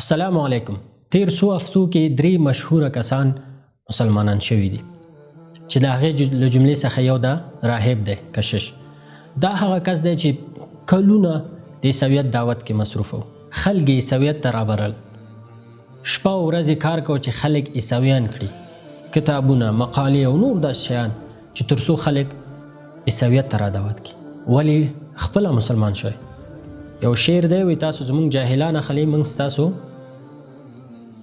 السلام علیکم. تیر څو هفتو کې درې مشهوره کسان مسلمانان شوي دي چې د هغې له جملې څخه یو د راهب دی کشش. دا هغه کس دی چې کلونه د عیسویت دعوت کې مصروف و. خلک عیسویت ته رابرل، شپه او ورځې کار کو چې خلک عیسویان کړي، کتابونه، مقالې او نور داسې شیان چې تر څو خلک عیسویت ته را دعوت کړي. ولې خپله مسلمان شوی؟ یو شعر دی وایي تاسو زموږ جاهلان اخلئ، موږ ستاسو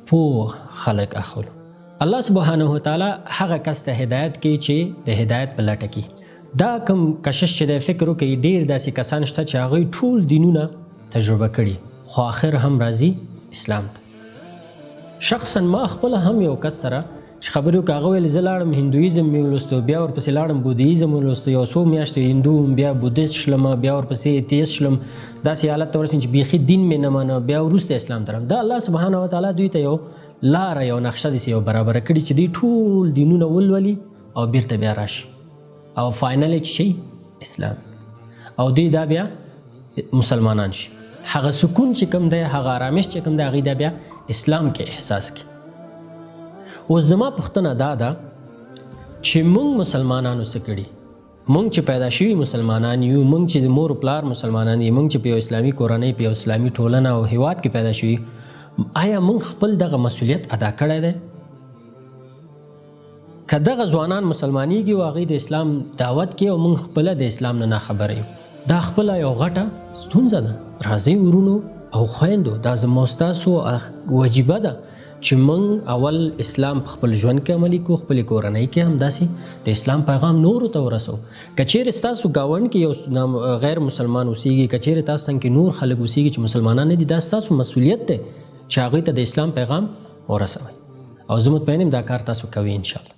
پوه خلک اخلو. الله سبحانه وتعالی هغه کس ته هدایت کوي چې د هدایت په لټه کې. دا کوم کشش چې د فکر وکړي، ډېر داسې کسان شته چې هغوی ټول دینونه تجربه کړي خو آخر هم راځي اسلام ته. شخصا ما خپله هم یو کس سره چې خبرې وکړه، هغه ویل زه لاړم هندویزم مې ولوستو، بیا ورپسې لاړم بودیزم ولوستو، یو څو میاشتې هندو بیا بودیست شلم، بیا ورپسې ایتیست شلم، داسې حالت ته ورسېدم چې بیخي دین مې نه منه، بیا وروسته اسلام ته راغلم. دا الله سبحانه وتعالی دوی ته یو لاره، یو نقشه داسې یو برابره کړي چې دوی ټول دینونه ولولي او بیرته بیا راشي او فاینل چې شي اسلام، او دوی دا بیا مسلمانان شي. هغه سکون چې کوم دی، هغه آرامش چې کوم دی، هغوی دا بیا اسلام کې احساس کړي. اوس زما پوښتنه دا ده چې موږ مسلمانانو څه کړي؟ موږ چې پیدا شوي مسلمانان یو، موږ چې د مور پلار مسلمانان یو، موږ چې په یو اسلامي کورنۍ، په یو اسلامي ټولنه او هیواد کې پیدا شوي، آیا موږ خپل دغه مسؤلیت ادا کړی دی؟ که دغه ځوانان مسلمانېږي او هغوی د اسلام دعوت کوي او موږ خپله د اسلام نه ناخبره یو، دا خپله یو غټه ستونزه ده. راځئ ورونو او خویندو، دا زما ستاسو وجیبه ده چې موږ اول اسلام په خپل ژوند کې عملي کړو، خپلې کورنۍ کې هم داسې د اسلام پیغام نورو ته ورسوو. که چیرې ستاسو ګاونډ کې یو غیر مسلمان اوسیږي، که چیرې تاسو څنګ کې نور خلک اوسیږي چې مسلمانان نه دي، دا ستاسو مسؤلیت دی چې هغوی ته د اسلام پیغام ورسوئ، او زه مطمئن یم دا کار تاسو کوئ انشاءالله.